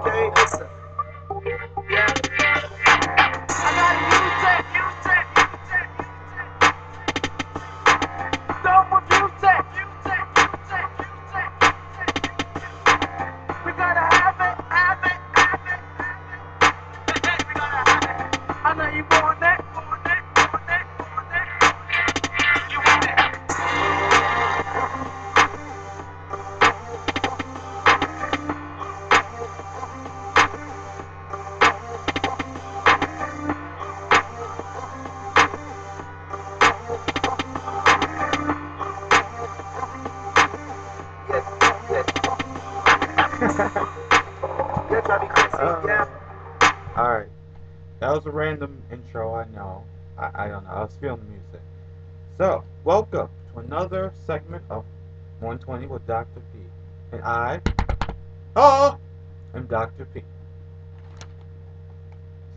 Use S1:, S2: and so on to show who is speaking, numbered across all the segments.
S1: Okay, listen. Yeah. I gotta use it, use it, use it, double use it, use it, use it, use it. We gotta have it, have it, have it, have it. We gotta have it. I know you want it, want it, want it, want it. You want it. Yes, yes. Yes, I be crazy, yeah.
S2: Alright, that was a random intro, I know. I don't know, I was feeling the music. So, welcome to another segment of 120 with Dr. P. And oh, am Dr. P.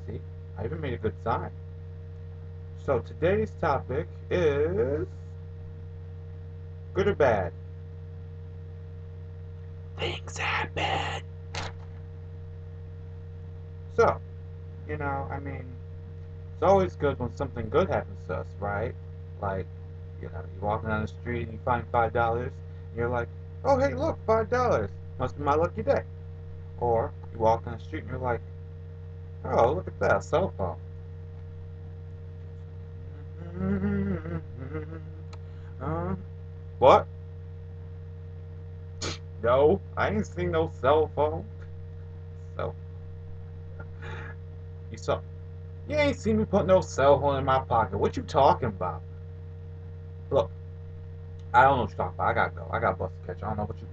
S2: See, I even made a good sign. So, today's topic is good or bad? Things happen. So, I mean, it's always good when something good happens to us, right? Like, you're walking down the street and you find $5, and you're like, oh, hey, look, $5. Must be my lucky day. Or you walk down the street and you're like, oh, look at that, cell phone. What? No, I ain't seen no cell phone. So, you saw, you ain't seen me put no cell phone in my pocket. What you talking about? Look, I don't know what you're talking about. I gotta go. I got a bus to catch. I don't know what you.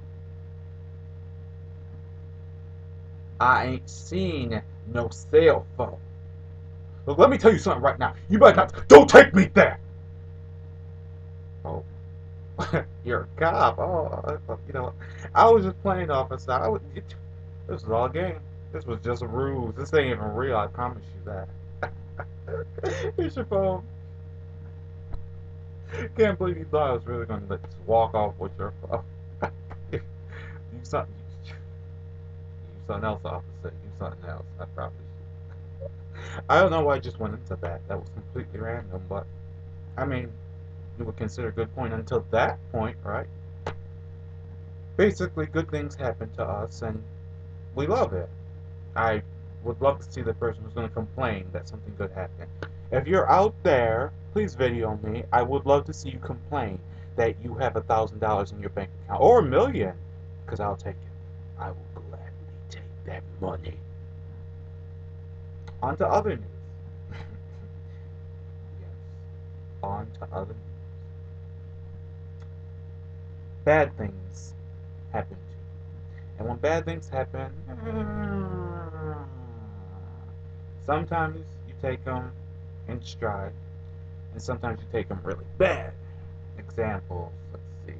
S2: I ain't seen no cell phone. Look, let me tell you something right now. You better not. Don't take me there. Oh, you're a cop. Oh, I was just playing officer. This was all a game. This was just a ruse. This ain't even real. I promise you that. Here's your phone. Can't believe you thought I was really gonna just walk off with your phone. you something. You something else, officer. You something else. I promise you. I don't know why I just went into that. That was completely random, but I mean, you would consider a good point until that point, right? Basically, good things happen to us, and we love it. I would love to see the person who's going to complain that something good happened. If you're out there, please video me. I would love to see you complain that you have $1,000 in your bank account or 1,000,000, because I'll take it. I will gladly take that money. On to other news. Yes, on to other news. Bad things happen to you. And when bad things happen, sometimes you take them in stride, and sometimes you take them really bad. Examples, let's see.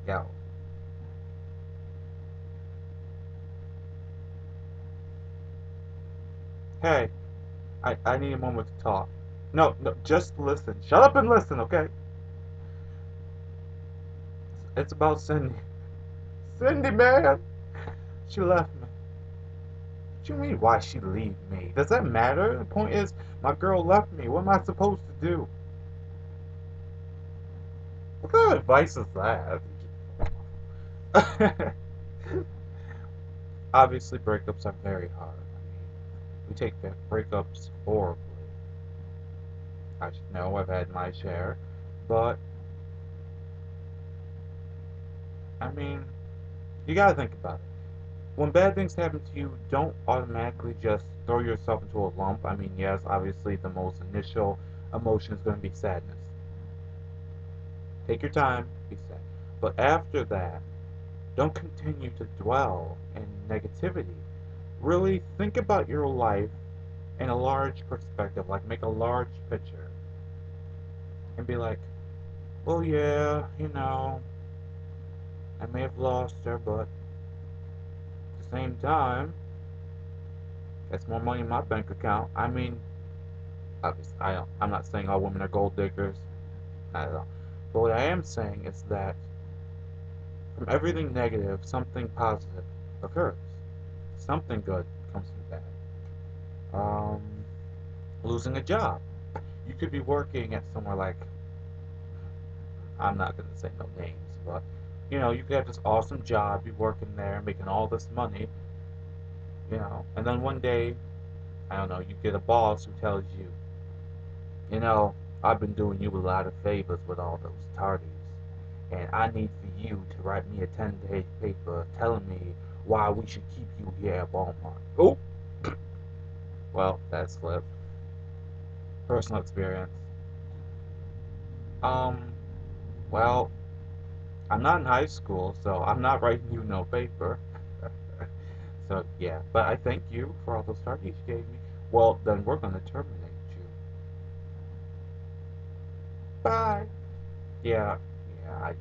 S2: Yo, hey, I need a moment to talk. No, no, just listen. Shut up and listen, okay? It's about Cindy. Cindy, man, she left me. What you mean, why she leave me? Does that matter? The point is, my girl left me. What am I supposed to do? What kind of advice is that? Obviously, breakups are very hard. I mean, we take breakups horribly. I know I've had my share, but I mean, you gotta think about it. When bad things happen to you, don't automatically just throw yourself into a lump. I mean, yes, obviously, the most initial emotion is going to be sadness. Take your time, be sad. But after that, don't continue to dwell in negativity. Really think about your life in a large perspective, like make a large picture, and be like, well, yeah, I may have lost her, but at the same time, that's more money in my bank account. I mean, obviously, I'm not saying all women are gold diggers, not at all. But what I am saying is that From everything negative, something positive occurs. Something good comes from that. Losing a job. You could be working at somewhere like, I'm not going to say no names, but you could have this awesome job, be working there, making all this money, and then one day, I don't know, you get a boss who tells you, you know, I've been doing you a lot of favors with all those tardies, and I need for you to write me a 10-page paper telling me why we should keep you here at Walmart. Oh, well, that's flip. Personal experience. Um, well, I'm not in high school, so I'm not writing you no paper. So yeah, but I thank you for all those tardies you gave me. Well, then we're gonna terminate you. Bye. Yeah, yeah.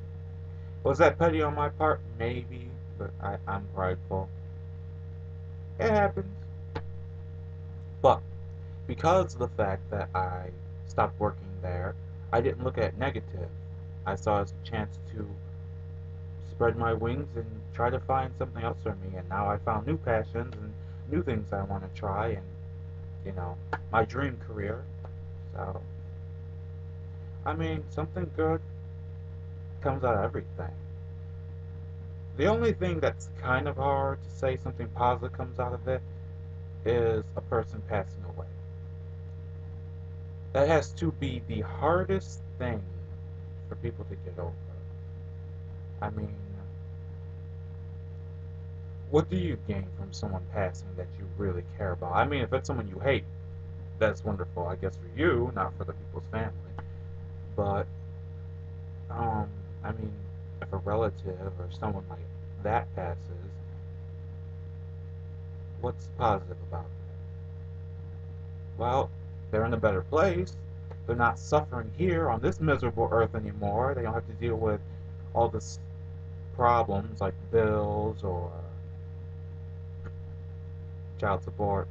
S2: Was that petty on my part? Maybe, but I'm prideful. It happens. But because of the fact that I stopped working there, I didn't look at it negative. I saw it as a chance to spread my wings and try to find something else for me. And now I found new passions and new things I want to try, and my dream career. So I mean, something good comes out of everything. The only thing that's kind of hard to say something positive comes out of it is a person passing away. That has to be the hardest thing for people to get over. I mean, what do you gain from someone passing that you really care about? I mean, if it's someone you hate, that's wonderful, I guess, for you, not for the people's family. But, um, I mean, if a relative or someone like that passes, what's positive about it? Well, they're in a better place. They're not suffering here on this miserable earth anymore. They don't have to deal with all this problems like bills or child support.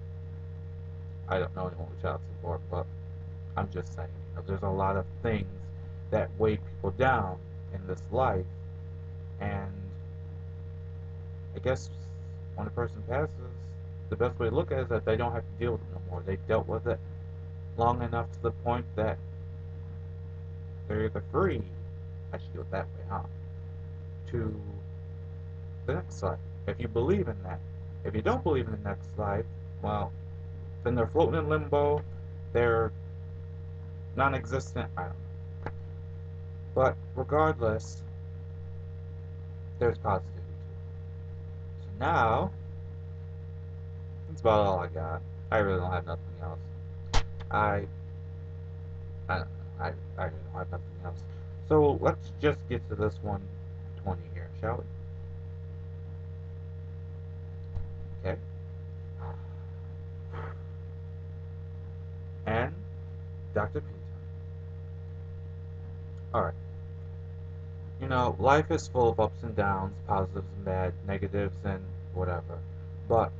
S2: I don't know anyone with child support, but I'm just saying, there's a lot of things that weigh people down in this life, and I guess when a person passes, the best way to look at it is that they don't have to deal with it no more. They dealt with it long enough to the point that they're either free, I should do it that way, huh? To the next life. If you believe in that. If you don't believe in the next life, well, then they're floating in limbo. They're non-existent. I don't know. But regardless, there's positivity too. So now, that's about all I got. I really don't have nothing else. I, I don't know. I really don't have nothing else. So let's just get to this 120 here, shall we? Okay. And Dr. P. Alright. Life is full of ups and downs, positives and bad, negatives and whatever. But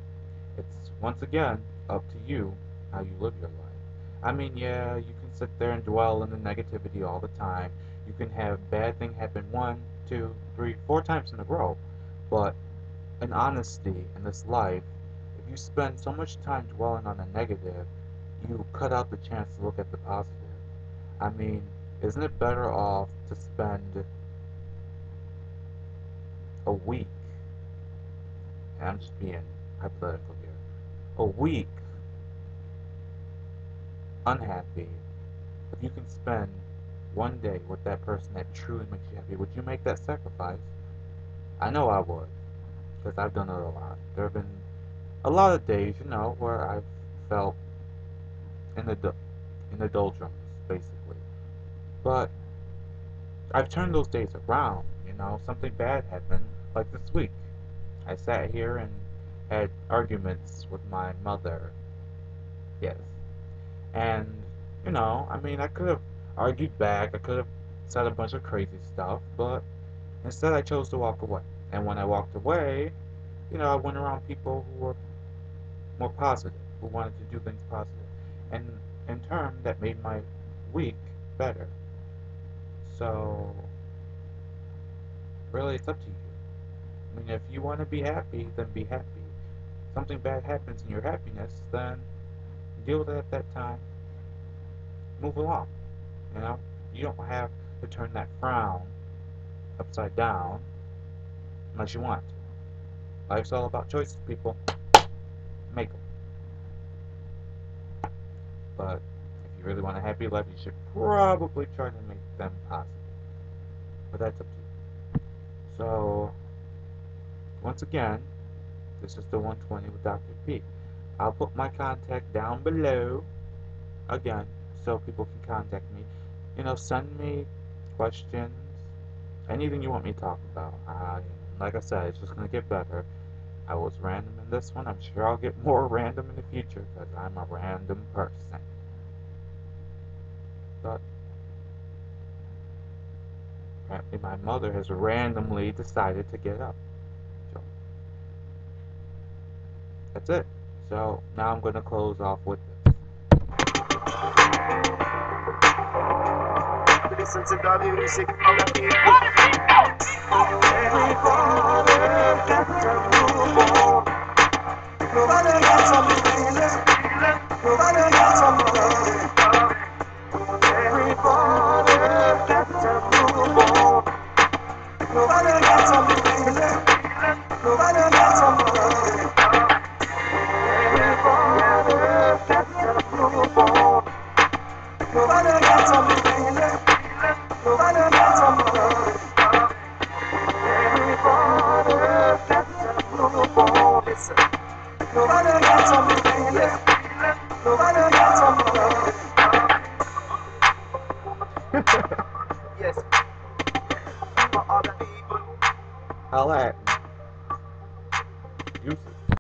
S2: it's once again up to you how you live your life. I mean, yeah, you can sit there and dwell in the negativity all the time. You can have bad thing happen one, two, three, four times in a row. But in honesty, in this life, if you spend so much time dwelling on the negative, you cut out the chance to look at the positive. I mean, isn't it better off to spend a week, and I'm just being hypothetical here, a week unhappy, if you can spend one day with that person that truly makes you happy, would you make that sacrifice? I know I would, because I've done it a lot. There have been a lot of days, where I've felt in in the doldrums, basically. But I've turned those days around. Something bad happened, like this week. I sat here and had arguments with my mother. Yes, and, I mean, I could have argued back, I could have said a bunch of crazy stuff, but instead I chose to walk away. And when I walked away, I went around people who were more positive, who wanted to do things positive. And in turn, that made my week better. So, really, it's up to you. I mean, if you want to be happy, then be happy. If something bad happens in your happiness, then deal with it at that time. Move along. You know, you don't have to turn that frown upside down unless you want. Life's all about choices, people. Make them. But if you really want a happy life, you should probably try to make them possible. But that's up to you. So, once again, this is the 120 with Dr. P. I'll put my contact down below again so people can contact me. You know, send me questions, anything you want me to talk about. Like I said, it's just going to get better. I was random in this one. I'm sure I'll get more random in the future because I'm a random person. But apparently my mother has randomly decided to get up. So that's it. So now I'm going to close off with this.
S1: Listen to the music of the people. Everybody got to move on. Nobody got some feeling. Nobody got some love. Everybody got to move on. Nobody got some feeling. Nobody got some love. Everybody got to move on. Nobody got some feeling. Nobody got some love. Everybody got to move on. Listen. Nobody got some feeling. Nobody got some love. Yes. For all the people.
S2: Holla at me. Useless.